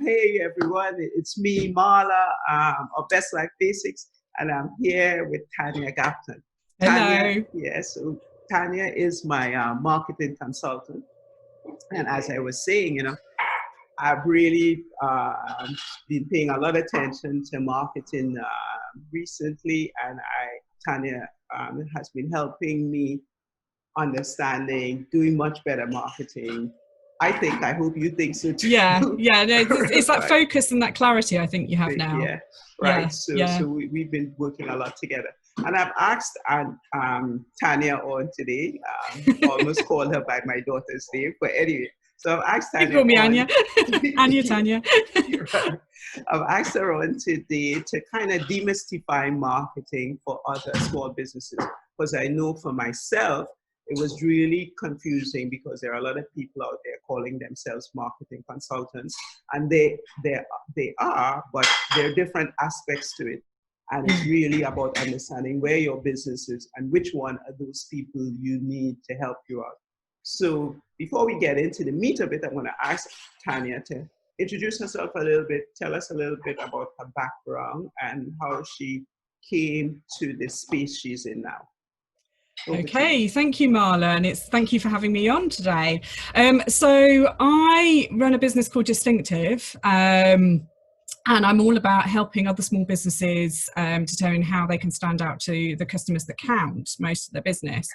Hey everyone, it's me, Marla, of Bestlife Basics, and I'm here with Tanya Gapton. Hello. So Tanya is my marketing consultant, and as I was saying, I've really been paying a lot of attention to marketing recently, and Tanya has been helping me understanding, doing much better marketing. I hope you think so too. Yeah. No, it's that Right. focus and that clarity I think you have now. Yeah, right. Yeah. So we've been working a lot together. And I've asked Tanya on today, almost called her by my daughter's name, but anyway. So I've asked Tanya. You call me Anya. Anya, Tanya. Right. I've asked her on today to kind of demystify marketing for other small businesses, because I know for myself, it was really confusing because there are a lot of people out there calling themselves marketing consultants, and they are, but there are different aspects to it. And it's really about understanding where your business is and which one of those people you need to help you out. So before we get into the meat of it, I'm going to ask Tanya to introduce herself a little bit, tell us a little bit about her background and how she came to the space she's in now. Okay, thank you, Marla, and thank you for having me on today. So I run a business called Distinctive, and I'm all about helping other small businesses determine how they can stand out to the customers that count most of their business,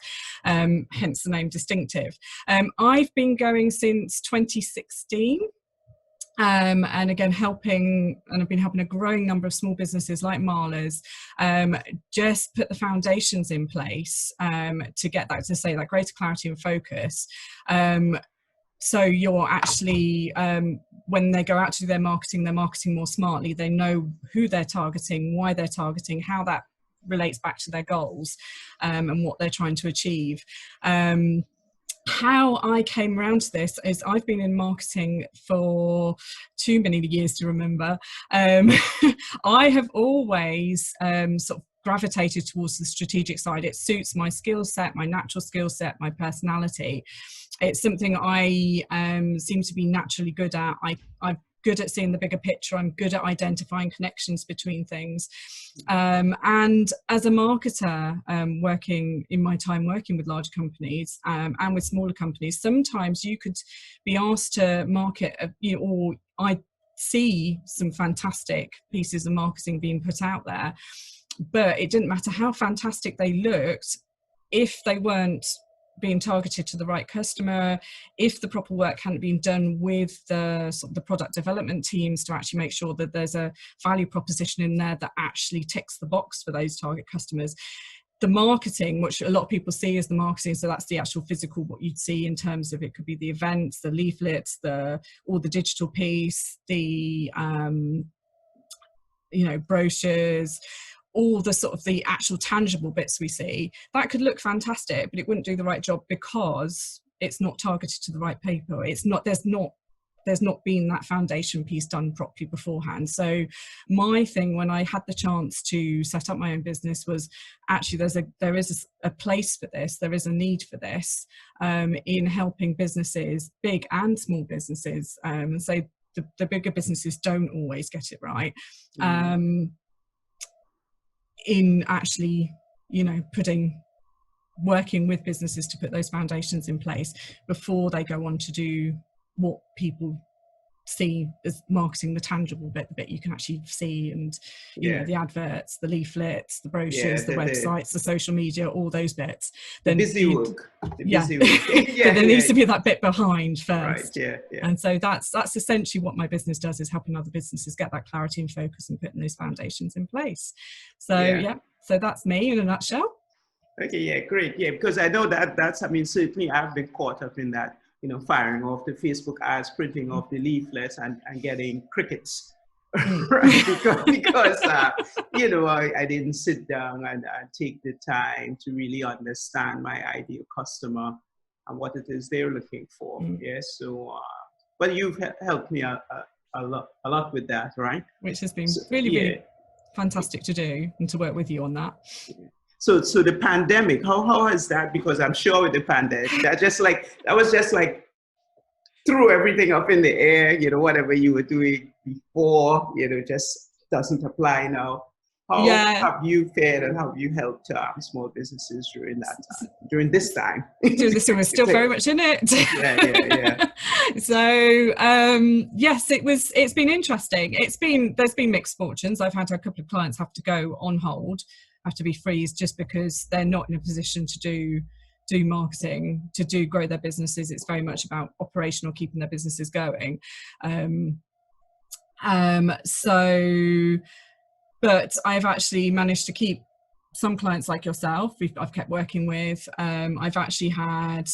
hence the name Distinctive. I've been going since 2016. And again, I've been helping a growing number of small businesses like Marla's just put the foundations in place to get that greater clarity and focus. So you're actually, when they go out to do they're marketing more smartly. They know who they're targeting, why they're targeting, how that relates back to their goals, and what they're trying to achieve. How I came around to this is I've been in marketing for too many years to remember. I have always sort of gravitated towards the strategic side. It suits my skill set, my natural skill set, my personality. It's something I seem to be naturally good at. I'm good at seeing the bigger picture. I'm good at identifying connections between things. And as a marketer, working with large companies and with smaller companies, sometimes you could be asked to market, or I see some fantastic pieces of marketing being put out there, but it didn't matter how fantastic they looked if they weren't being targeted to the right customer, if the proper work hadn't been done with the product development teams to actually make sure that there's a value proposition in there that actually ticks the box for those target customers. The marketing, which a lot of people see as the marketing, so that's the actual physical, what you'd see in terms of, it could be the events, the leaflets, all the digital piece, the brochures, all the sort of the actual tangible bits we see, that could look fantastic, but it wouldn't do the right job because it's not targeted to the right people. There's not been that foundation piece done properly beforehand. So my thing when I had the chance to set up my own business was actually there is a place for this, there is a need for this in helping businesses, big and small businesses. And so the bigger businesses don't always get it right. In actually, working with businesses to put those foundations in place before they go on to do what people see as marketing, the tangible bit, the bit you can actually see, and the adverts, the leaflets, the brochures, the websites, the social media, all those bits. The busy work. There needs to be that bit behind first. Right. And so that's essentially what my business does, is helping other businesses get that clarity and focus and putting those foundations in place. So so that's me in a nutshell. Okay, great. Because I know certainly I've been caught up in that, firing off the Facebook ads, printing off the leaflets and getting crickets, right? Because I didn't sit down and take the time to really understand my ideal customer and what it is they're looking for. So, but you've helped me a lot with that, right? Which has been really fantastic to do and to work with you on that. So the pandemic, how has that? Because I'm sure with the pandemic, that was just like threw everything up in the air. Whatever you were doing before, just doesn't apply now. How Yeah. have you fared and how have you helped small businesses during that time, during this time? During this time, we're still very much in it. Yeah. So yes, it's been interesting. There's been mixed fortunes. I've had a couple of clients have to go on hold, have to be freezed just because they're not in a position to do marketing, to grow their businesses. It's very much about operational, keeping their businesses going. But I've actually managed to keep some clients like yourself. I've kept working with. I've actually had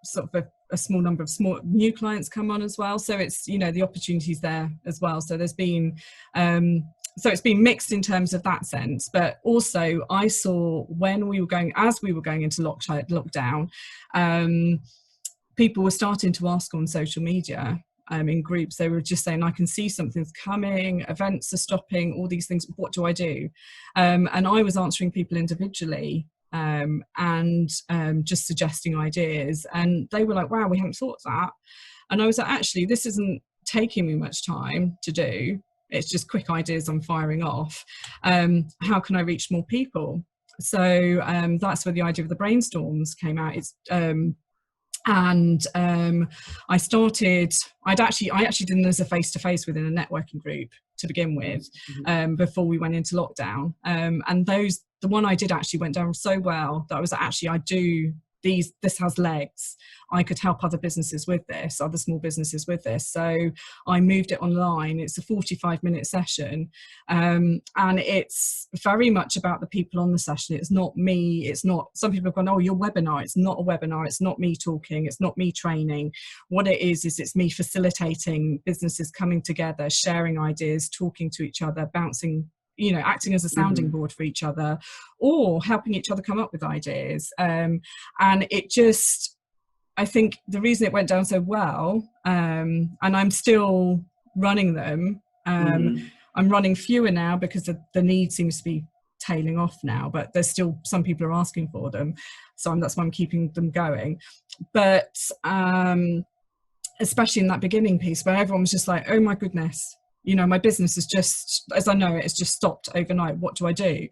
sort of a small number of small new clients come on as well. So it's, the opportunities there as well. So there's been, so it's been mixed in terms of that sense. But also I saw as we were going into lockdown, people were starting to ask on social media, in groups. They were just saying, I can see something's coming, events are stopping, all these things, what do I do? And I was answering people individually, and just suggesting ideas, and they were like, wow, we hadn't thought of that. And I was like, actually, this isn't taking me much time to do, it's just quick ideas I'm firing off. How can I reach more people? So that's where the idea of the brainstorms came out. I actually did them as a face-to-face within a networking group to begin with, before we went into lockdown, and the one I did actually went down so well that I was like, actually, this has legs. I could help other small businesses with this. So I moved it online. It's a 45-minute session, and it's very much about the people on the session. It's not me. It's not, some people have gone, oh, your webinar. It's not a webinar. It's not me talking. It's not me training. What it is it's me facilitating businesses coming together, sharing ideas, talking to each other, bouncing, acting as a sounding board for each other, or helping each other come up with ideas. And it just, I think the reason it went down so well, and I'm still running them, I'm running fewer now because the need seems to be tailing off now, but there's still some people are asking for them. So that's why I'm keeping them going. But especially in that beginning piece where everyone was just like, oh my goodness, my business is just, as I know it's just stopped overnight. What do I do?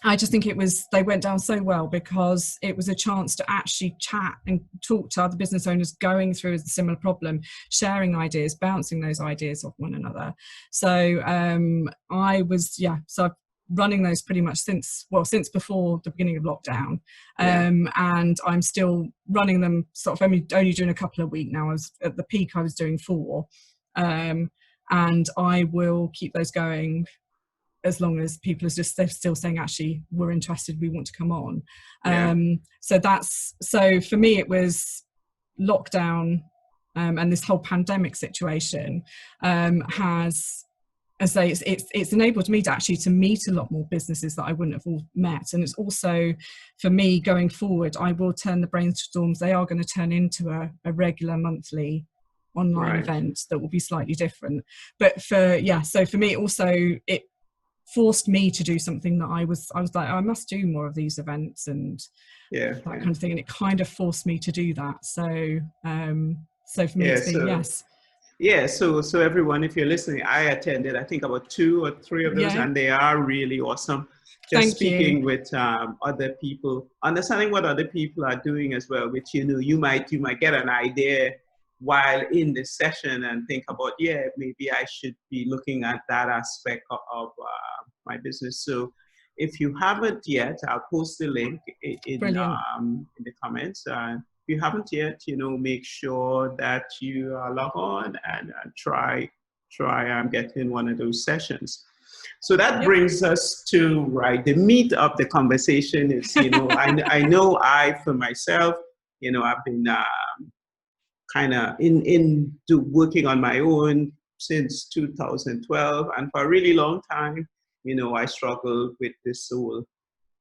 I just think they went down so well because it was a chance to actually chat and talk to other business owners going through a similar problem, sharing ideas, bouncing those ideas off one another. So so running those pretty much since before the beginning of lockdown, and I'm still running them sort of only doing a couple of weeks now. At the peak I was doing 4, and I will keep those going as long as people they're still saying, actually, we're interested, we want to come on. So for me it was lockdown, and this whole pandemic situation has, as I say, it's enabled me to meet a lot more businesses that I wouldn't have all met. And it's also, for me going forward, I will turn the brainstorms, they are going to turn into a regular monthly online event that will be slightly different. But so for me also, it forced me to do something that I was like, oh, I must do more of these events and that kind of thing. And it kind of forced me to do that. So for me, it's been, yes. Yeah, so everyone, if you're listening, I attended, I think about 2 or 3 of those, and they are really awesome. Just speaking with other people, understanding what other people are doing as well, which, you might get an idea while in the session and think about, maybe I should be looking at that aspect of my business. So if you haven't yet, I'll post the link in the comments. If you haven't yet, make sure that you log on and try getting one of those sessions. So that brings us to the meat of the conversation. Is I know for myself, I've been kind of working on my own since 2012, and for a really long time, I struggled with this whole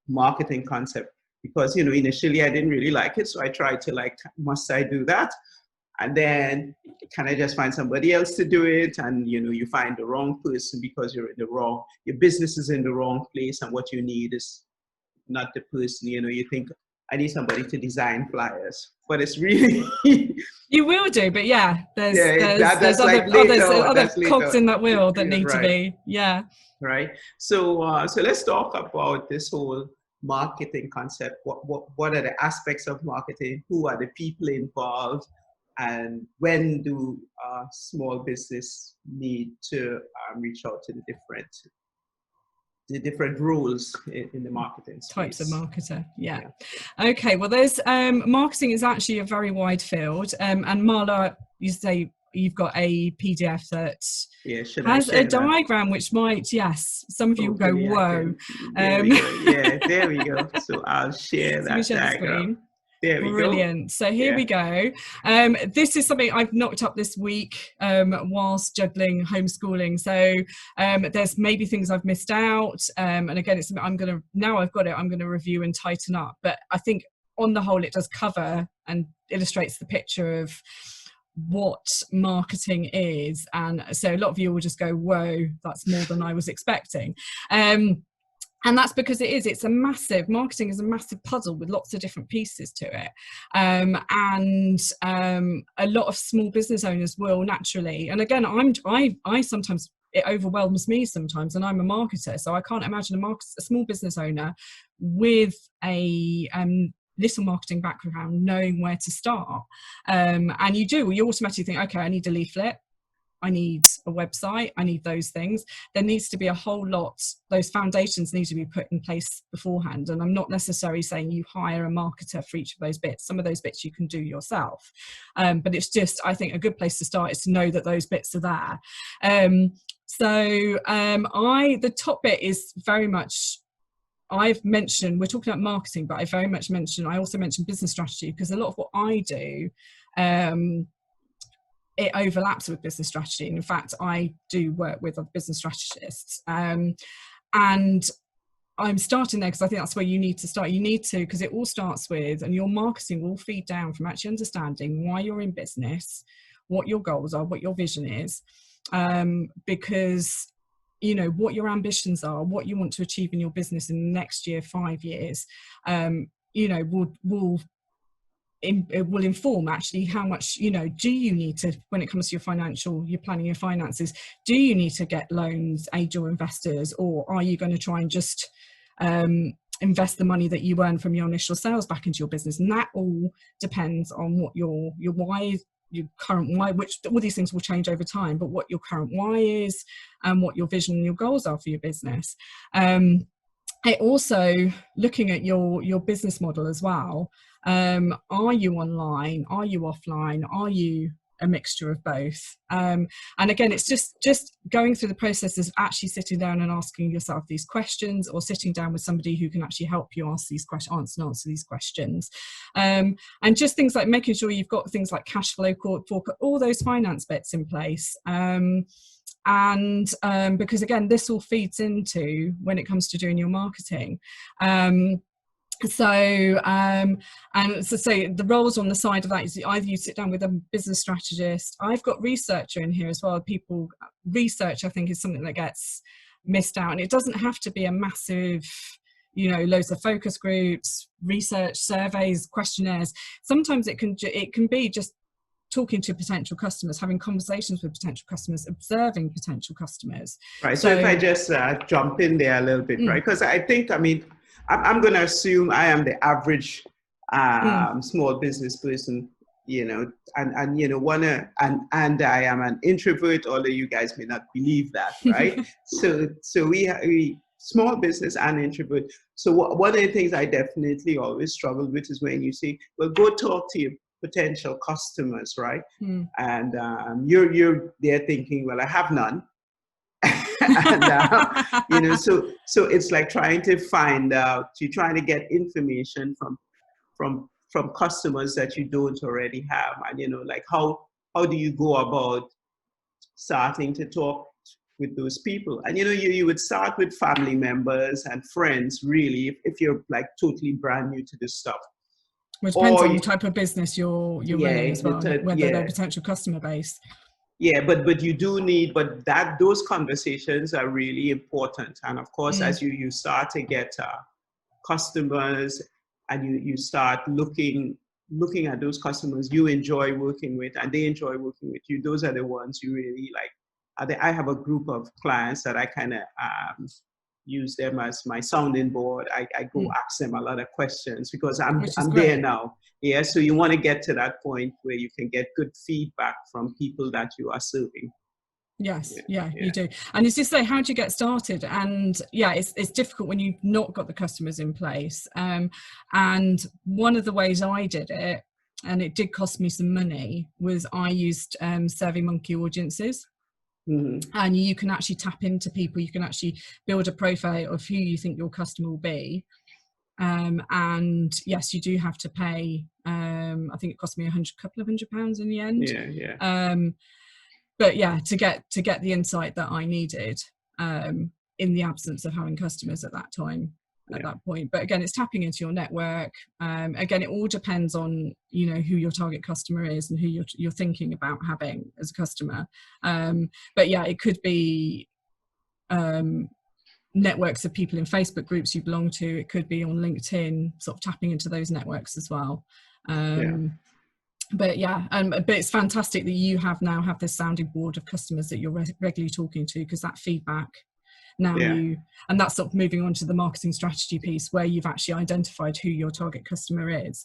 marketing concept because initially I didn't really like it, so I tried to must I do that? And then can I just find somebody else to do it? And you find the wrong person because your business is in the wrong place, and what you need is not the person. You think I need somebody to design flyers. But it's really You will do, but yeah, there's that's other like later. other That's cogs later. in that wheel that need to Right. be, yeah. Right. So let's talk about this whole marketing concept. What are the aspects of marketing? Who are the people involved? And when do small business need to reach out to the different roles in the marketing Types of space? marketer, yeah. Okay, well, there's marketing is actually a very wide field, and Marla, you say you've got a PDF that has a diagram which might, yes, some of you will go, whoa. There we go. Yeah, there we go. So I'll share So we that share the diagram. screen. There we Brilliant. go. So here we go. This is something I've knocked up this week whilst juggling homeschooling. So there's maybe things I've missed out. And again, it's something now I've got it, I'm going to review and tighten up. But I think on the whole, it does cover and illustrates the picture of what marketing is. And so a lot of you will just go, whoa, that's more than I was expecting. And that's because marketing is a massive puzzle with lots of different pieces to it. And a lot of small business owners will naturally, and again, I sometimes, it overwhelms me sometimes, and I'm a marketer, so I can't imagine a small business owner with a little marketing background knowing where to start. And you automatically think, okay, I need a leaflet, I need a website, I need those things. There needs to be a whole lot, those foundations need to be put in place beforehand. And I'm not necessarily saying you hire a marketer for each of those bits. Some of those bits you can do yourself. But it's just, I think a good place to start is to know that those bits are there. The top bit is very much, I've mentioned, we're talking about marketing, but I also mentioned business strategy, because a lot of what I do, it overlaps with business strategy. And in fact, I do work with other business strategists. And I'm starting there because I think that's where you need to start. Because it all starts with, and your marketing will feed down from actually understanding why you're in business, what your goals are, what your vision is. Because, you know, what your ambitions are, what you want to achieve in your business in the next year, 5 years, it will inform actually how much, do you need to, when it comes to you're planning your finances, do you need to get loans, angel investors, or are you going to try and just invest the money that you earn from your initial sales back into your business? And that all depends on what your why, your current why, which all these things will change over time, but what your current why is and what your vision and your goals are for your business. It also looking at your business model as well. Are you online? Are you offline? Are you a mixture of both? And again, it's just going through the process of actually sitting down and asking yourself these questions, or sitting down with somebody who can actually help you answer these questions. And just things like making sure you've got things like cash flow, all those finance bits in place. Because again, this all feeds into when it comes to doing your marketing. So the roles on the side of that is either you sit down with a business strategist. I've got researcher in here as well. Research, I think, is something that gets missed out, and it doesn't have to be a massive, loads of focus groups, research, surveys, questionnaires. Sometimes it can be just talking to potential customers, having conversations with potential customers, observing potential customers. Right. So if I just jump in there a little bit, right? Because I think, I'm going to assume I am the average small business person, and I am an introvert, although you guys may not believe that, right? so we small business and introvert. So one of the things I definitely always struggle with is when you say, well, go talk to your potential customers, right? And you're there thinking, well, I have none. And so it's like trying to find out, you're trying to get information from customers that you don't already have, and like how do you go about starting to talk with those people? And you would start with family members and friends, really, if you're like totally brand new to this stuff. Which depends on the type of business you're running as well, whether they're potential customer base. Yeah, but you do need, those conversations are really important. And of course, as you start to get customers, and you start looking at those customers you enjoy working with and they enjoy working with you. Those are the ones you really like. I have a group of clients that I kind of use them as my sounding board. I go ask them a lot of questions because I'm there now. Yeah, so you want to get to that point where you can get good feedback from people that you are serving. Yes, yeah, you do. And it's just say, how do you get started? And yeah, it's difficult when you've not got the customers in place. And one of the ways I did it, and it did cost me some money, was I used SurveyMonkey audiences. And you can actually tap into people. You can actually build a profile of who you think your customer will be. And yes, you do have to pay. I think it cost me a couple of £100 in the end. But yeah, to get the insight that I needed in the absence of having customers at that time, at that point. But again, it's tapping into your network. Again, it all depends on, you know, who your target customer is and who you're thinking about having as a customer. But yeah, it could be networks of people in Facebook groups you belong to. It could be on LinkedIn, sort of tapping into those networks as well. But yeah, but it's fantastic that you now have this sounding board of customers that you're regularly talking to, because that feedback and that's sort of moving on to the marketing strategy piece where you've actually identified who your target customer is.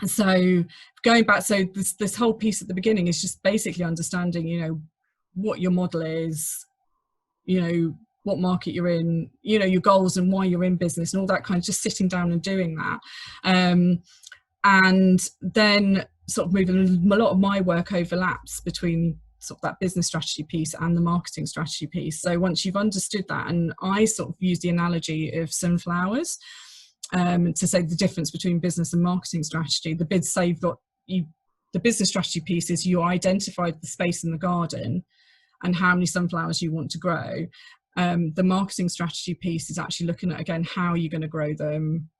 So going back, so this whole piece at the beginning is just basically understanding, you know, what your model is, you know, what market you're in, you know, your goals and why you're in business and all that kind of, just sitting down and doing that. And then sort of moving, a lot of my work overlaps between sort of that business strategy piece and the marketing strategy piece. So once you've understood that, and I sort of use the analogy of sunflowers to say the difference between business and marketing strategy. The business strategy piece is you identified the space in the garden and how many sunflowers you want to grow. The marketing strategy piece is actually looking at, again, how you're going to grow them,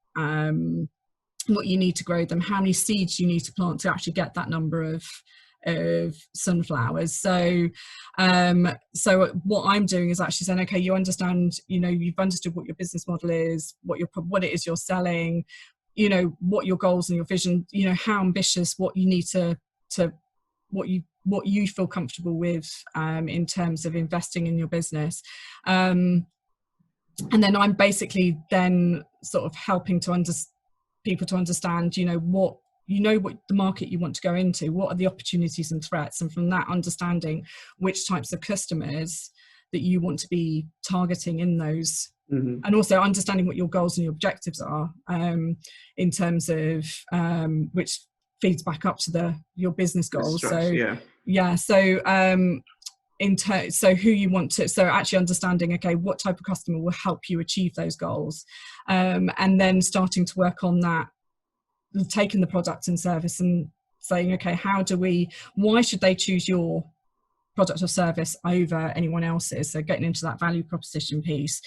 what you need to grow them, how many seeds you need to plant to actually get that number of sunflowers. So what I'm doing is actually saying, okay, you understand, you know, you've understood what your business model is, what it is you're selling, you know, what your goals and your vision, you know, how ambitious, what you need to what you feel comfortable with in terms of investing in your business. And then I'm basically then sort of helping people to understand, you know, what the market you want to go into, what are the opportunities and threats, and from that understanding which types of customers that you want to be targeting in those, and also understanding what your goals and your objectives are, in terms of which feeds back up to your business goals. So so who you want to, so actually understanding, okay, what type of customer will help you achieve those goals, and then starting to work on that, taking the product and service and saying, okay, why should they choose your product or service over anyone else's? So getting into that value proposition piece.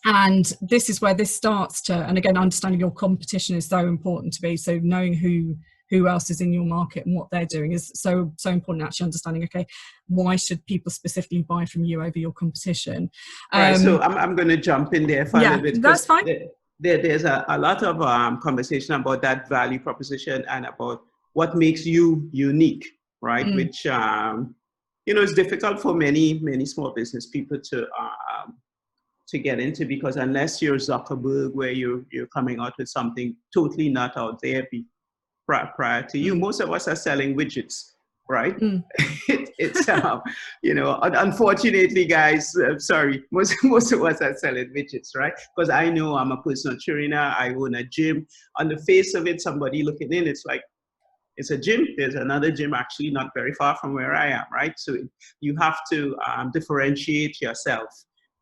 And this is where this starts to, and again, understanding your competition is so important to me. So knowing who else is in your market and what they're doing is so important. Actually understanding, okay, why should people specifically buy from you over your competition? Right. So I'm going to jump in there for a little bit. That's fine. There's a lot of conversation about that value proposition and about what makes you unique, right? Which you know, is difficult for many small business people to get into, because unless you're Zuckerberg, where you're coming out with something totally not out there prior to you, most of us are selling widgets, right? It's you know, unfortunately, guys, sorry, most of us are selling widgets, right? Because I know I'm a personal trainer, I own a gym. On the face of it, somebody looking in, it's like, it's a gym. There's another gym actually not very far from where I am, right? So you have to differentiate yourself,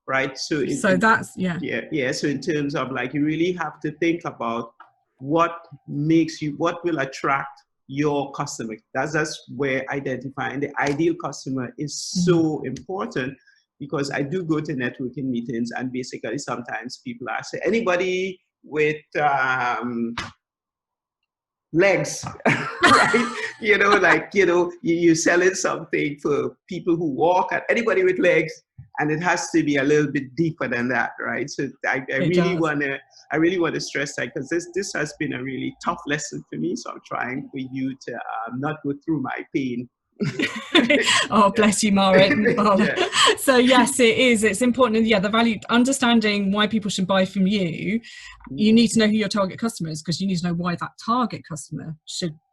right? So that's So in terms of, like, you really have to think about what will attract your customer. That's where identifying the ideal customer is so important, because I do go to networking meetings, and basically sometimes people ask, anybody with legs, right? You know, like, you know, you're selling something for people who walk, and anybody with legs, and it has to be a little bit deeper than that, right? So I really want to I really want to stress that, because this has been a really tough lesson for me. So I'm trying for you to not go through my pain. Oh, bless you, Marla. Yeah. So yes, it is. It's important. Yeah, the value, understanding why people should buy from you. You need to know who your target customer is, because you need to know why that target customer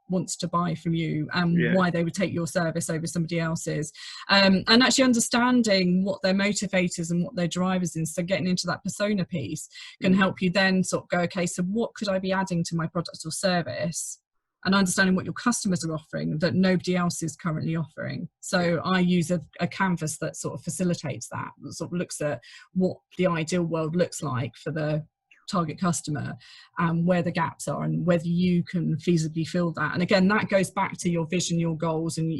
wants to buy from you, and why they would take your service over somebody else's, and actually understanding what their motivators and what their drivers is. So getting into that persona piece can help you then sort of go, okay, so what could I be adding to my product or service, and understanding what your customers are offering that nobody else is currently offering. So I use a canvas that sort of facilitates that sort of looks at what the ideal world looks like for the target customer, and where the gaps are, and whether you can feasibly fill that. And again, that goes back to your vision, your goals, and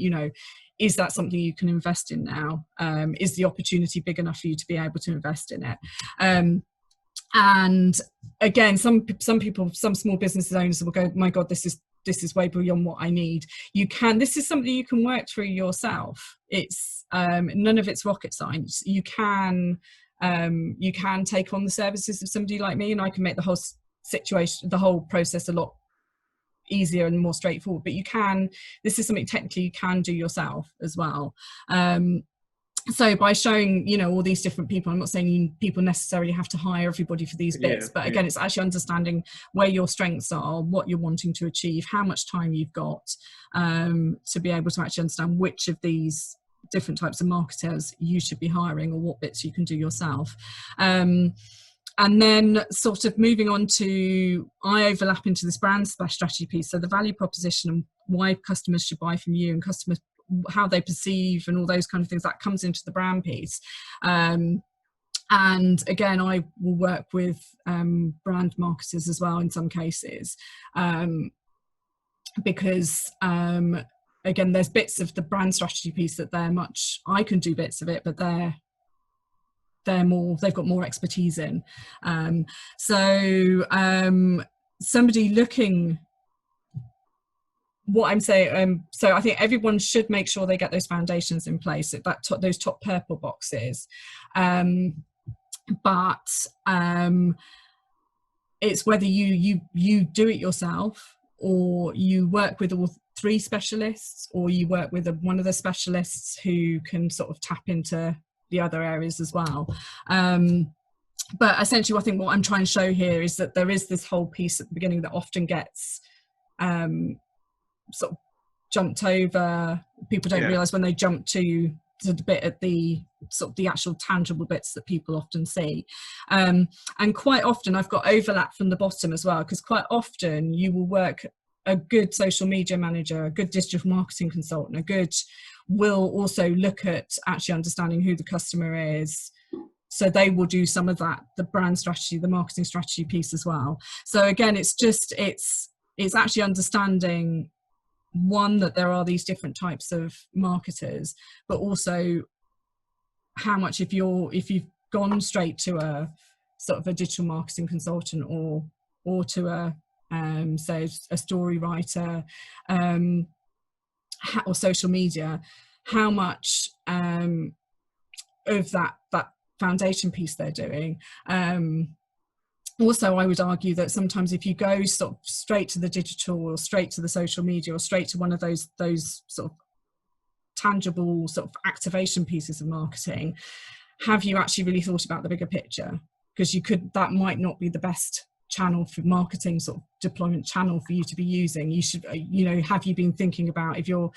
is that something you can invest in now? Is the opportunity big enough for you to be able to invest in it? And again, some people, some small business owners will go, my God, this is way beyond what I need. This is something you can work through yourself. It's none of it's rocket science. You can take on the services of somebody like me, and I can make the whole situation, the whole process a lot easier and more straightforward. But this is something technically you can do yourself as well. So by showing, all these different people, I'm not saying people necessarily have to hire everybody for these bits, but again, it's actually understanding where your strengths are, what you're wanting to achieve, how much time you've got, to be able to actually understand which of these different types of marketers you should be hiring, or what bits you can do yourself. And then sort of moving on to, I overlap into this brand strategy piece. So the value proposition and why customers should buy from you, and customers, how they perceive, and all those kind of things, that comes into the brand piece. And again, I will work with brand marketers as well in some cases, because again, there's bits of the brand strategy piece that I can do bits of it, but they've got more expertise in. Somebody looking, what I'm saying, so I think everyone should make sure they get those foundations in place, those top purple boxes. But it's whether you do it yourself, or you work with all three specialists, or you work with one of the specialists who can sort of tap into the other areas as well. But essentially, I think what I'm trying to show here is that there is this whole piece at the beginning that often gets sort of jumped over. People don't realize when they jump to the bit at the sort of the actual tangible bits that people often see. And quite often I've got overlap from the bottom as well, because quite often you will work, a good social media manager, a good digital marketing consultant, will also look at actually understanding who the customer is. So they will do some of that, the brand strategy, the marketing strategy piece as well. So again, it's actually understanding, one, that there are these different types of marketers, but also how much, if you've gone straight to a sort of a digital marketing consultant, or to a say a story writer, or social media, how much of that foundation piece they're doing. Also, I would argue that sometimes if you go sort of straight to the digital, or straight to the social media, or straight to one of those sort of tangible sort of activation pieces of marketing, have you actually really thought about the bigger picture? Because that might not be the best channel for marketing, sort of deployment channel for you to be using. You should, have you been thinking about, if you're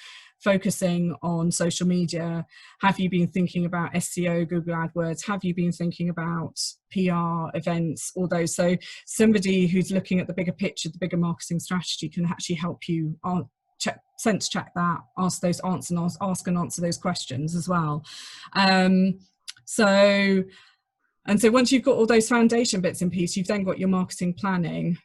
focusing on social media, have you been thinking about SEO, Google AdWords? Have you been thinking about PR, events, all those? So somebody who's looking at the bigger picture, the bigger marketing strategy, can actually help you sense check that, ask and answer those questions as well. So once you've got all those foundation bits in piece, you've then got your marketing planning,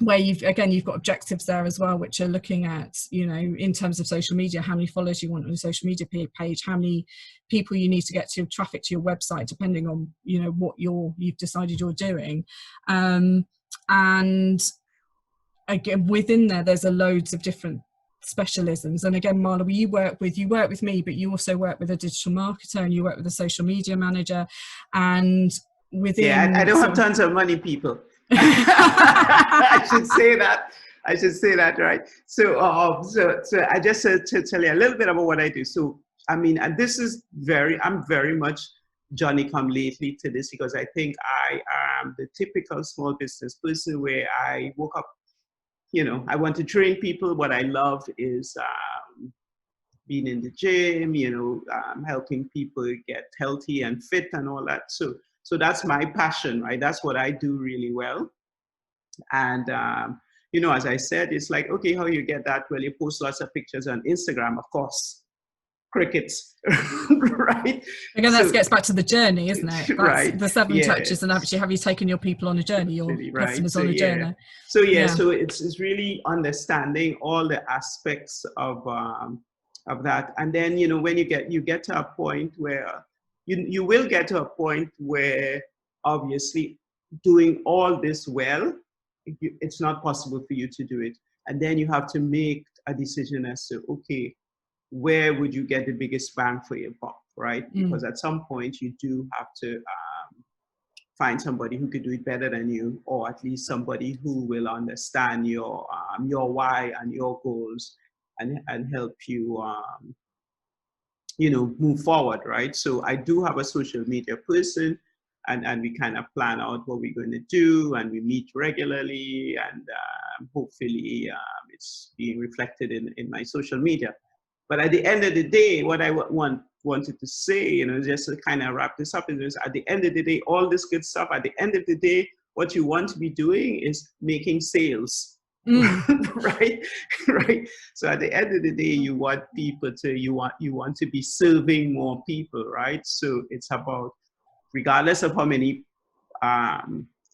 where you've got objectives there as well, which are looking at, in terms of social media, how many followers you want on your social media page, how many people you need to get to traffic to your website, depending on, what you've decided you're doing. And again, within there's a loads of different specialisms. And again, Marla, you work with me, but you also work with a digital marketer, and you work with a social media manager. And within I don't have sort of tons of money, people. I should say that. I should say that, right? So I just to tell you a little bit about what I do. So, I mean, and this is I'm very much Johnny come lately to this because I think I am the typical small business person where I woke up, I want to train people. What I love is being in the gym, helping people get healthy and fit and all that. So that's my passion, right? That's what I do really well. And, as I said, it's like, okay, how you get that? Well, you post lots of pictures on Instagram, of course. Crickets, right? Again, that gets back to the journey, isn't it? That's right. The 7 touches, and actually, have you taken your people on a journey, your customers on a journey? So it's really understanding all the aspects of that, and then when you get to a point where you will get to a point where obviously doing all this well, it's not possible for you to do it, and then you have to make a decision as to, okay, where would you get the biggest bang for your buck, right? Because at some point you do have to find somebody who could do it better than you, or at least somebody who will understand your why and your goals and help you move forward, right? So I do have a social media person, and we kind of plan out what we're going to do, and we meet regularly, and hopefully it's being reflected in my social media. But at the end of the day, what I wanted to say, just to kind of wrap this up, is at the end of the day, all this good stuff, at the end of the day, what you want to be doing is making sales, right? Right. So at the end of the day, you want people to, you want to be serving more people, right? So it's about, regardless of how many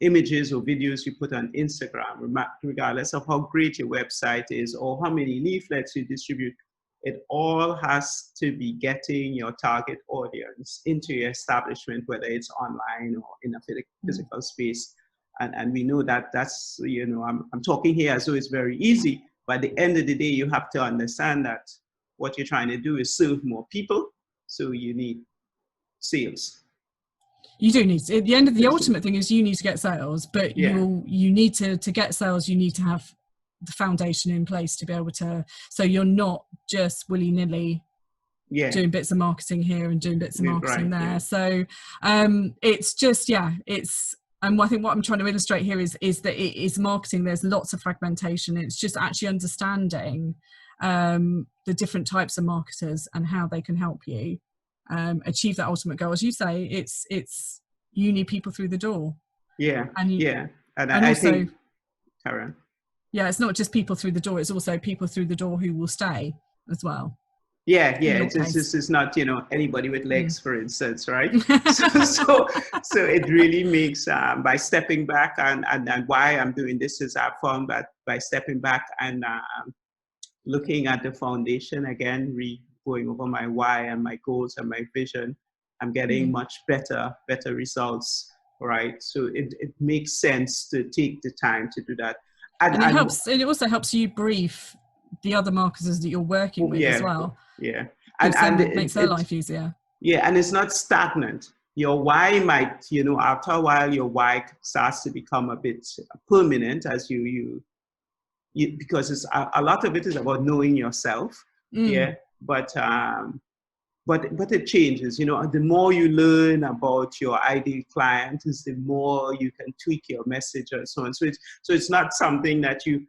images or videos you put on Instagram, regardless of how great your website is or how many leaflets you distribute, it all has to be getting your target audience into your establishment, whether it's online or in a physical space. And we know that that's, I'm talking here as though it's very easy, but at the end of the day, you have to understand that what you're trying to do is serve more people. So you need sales. You do need to, at the end of the ultimate thing is you need to get sales, but you need to get sales, you need to have the foundation in place to be able to, so you're not just willy-nilly doing bits of marketing here and doing bits of marketing there. So it's just, and I think what I'm trying to illustrate here is that it is marketing. There's lots of fragmentation. It's just actually understanding the different types of marketers and how they can help you achieve that ultimate goal. As you say, it's you need people through the door. And I also, think, Karen. Yeah, it's not just people through the door, it's also people through the door who will stay as well. It's not, anybody with legs, for instance, right? so it really makes, by stepping back, and why I'm doing this is I've found that by stepping back and looking at the foundation again, going over my why and my goals and my vision, I'm getting much better results, right? So it makes sense to take the time to do that. And it also helps you brief the other marketers that you're working with as well. And it makes their life easier. And it's not stagnant. Your why might, after a while, your why starts to become a bit permanent as you because it's a lot of it is about knowing yourself. But it changes, the more you learn about your ideal client is the more you can tweak your message and so on. So it's not something that you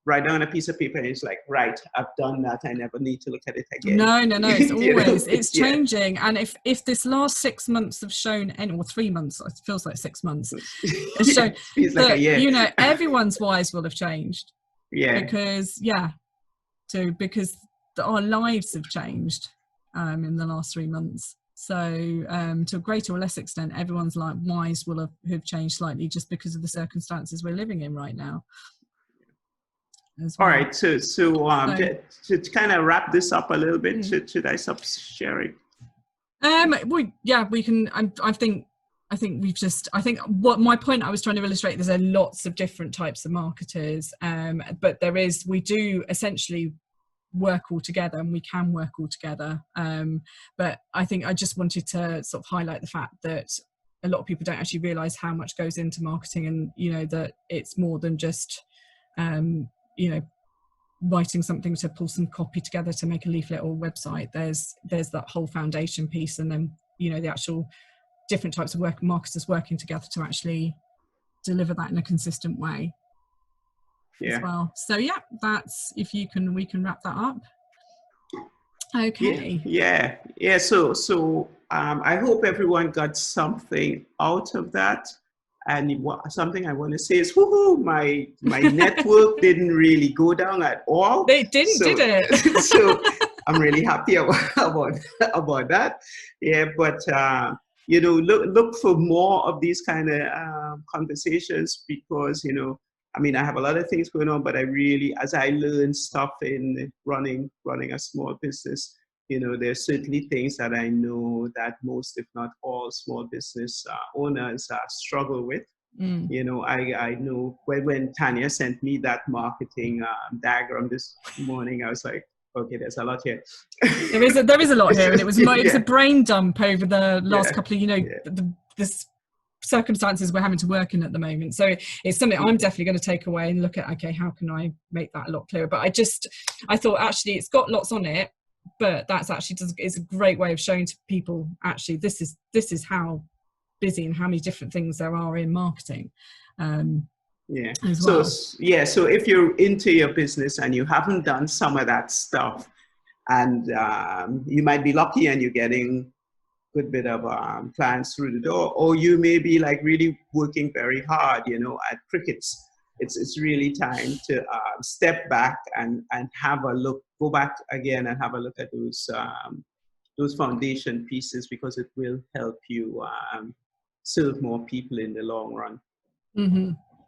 write down on a piece of paper and it's like, right, I've done that, I never need to look at it again. No, it's always, it's changing. And if this last 6 months have shown, or 3 months, it feels like 6 months, it's shown that, like a year. Everyone's whys will have changed. Because our lives have changed in the last 3 months. So to a greater or less extent, everyone's whys will have changed slightly just because of the circumstances we're living in right now. Well. All right, so to kind of wrap this up a little bit, should I stop sharing? We can. I think what my point I was trying to illustrate, there's lots of different types of marketers, but we do essentially work all together, and we can work all together. But I think I just wanted to sort of highlight the fact that a lot of people don't actually realize how much goes into marketing, and you know that it's more than just you know, writing something to pull some copy together to make a leaflet or website. There's that whole foundation piece, and then you know the actual different types of marketers working together to actually deliver that in a consistent way as well. So yeah, that's, if you can, we can wrap that up. Okay. Yeah. So I hope everyone got something out of that. And something I want to say is, woohoo! My network didn't really go down at all. They didn't, did it? So I'm really happy about that. Yeah, but you know, look for more of these kind of conversations, because you know, I mean, I have a lot of things going on, but I really, as I learn stuff in running a small business, you know, there's certainly things that I know that most, if not all, small business owners struggle with. You know, I know when Tanya sent me that marketing diagram this morning, I was like, okay, there's a lot here. There is a lot here, and it was a brain dump over the last couple of, you know, the circumstances we're having to work in at the moment. So it's something I'm definitely going to take away and look at, okay, how can I make that a lot clearer? But I thought actually it's got lots on it, but that's actually is a great way of showing to people, actually this is how busy and how many different things there are in marketing. So if you're into your business and you haven't done some of that stuff, and you might be lucky and you're getting good bit of clients through the door, or you may be like really working very hard, you know, at crickets. It's really time to step back and have a look, go back again and have a look at those foundation pieces, because it will help you serve more people in the long run.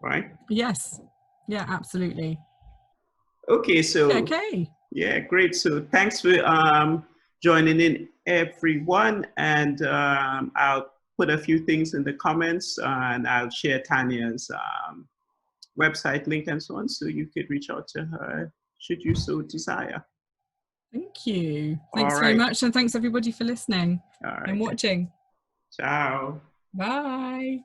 Right? Yes. Yeah, absolutely. Okay, so okay. Yeah, great. So thanks for joining in, everyone, and I'll put a few things in the comments, and I'll share Tanya's website link and so on, so you could reach out to her should you so desire. Thank you. Thanks very much, and thanks everybody for listening and watching. Ciao. Bye.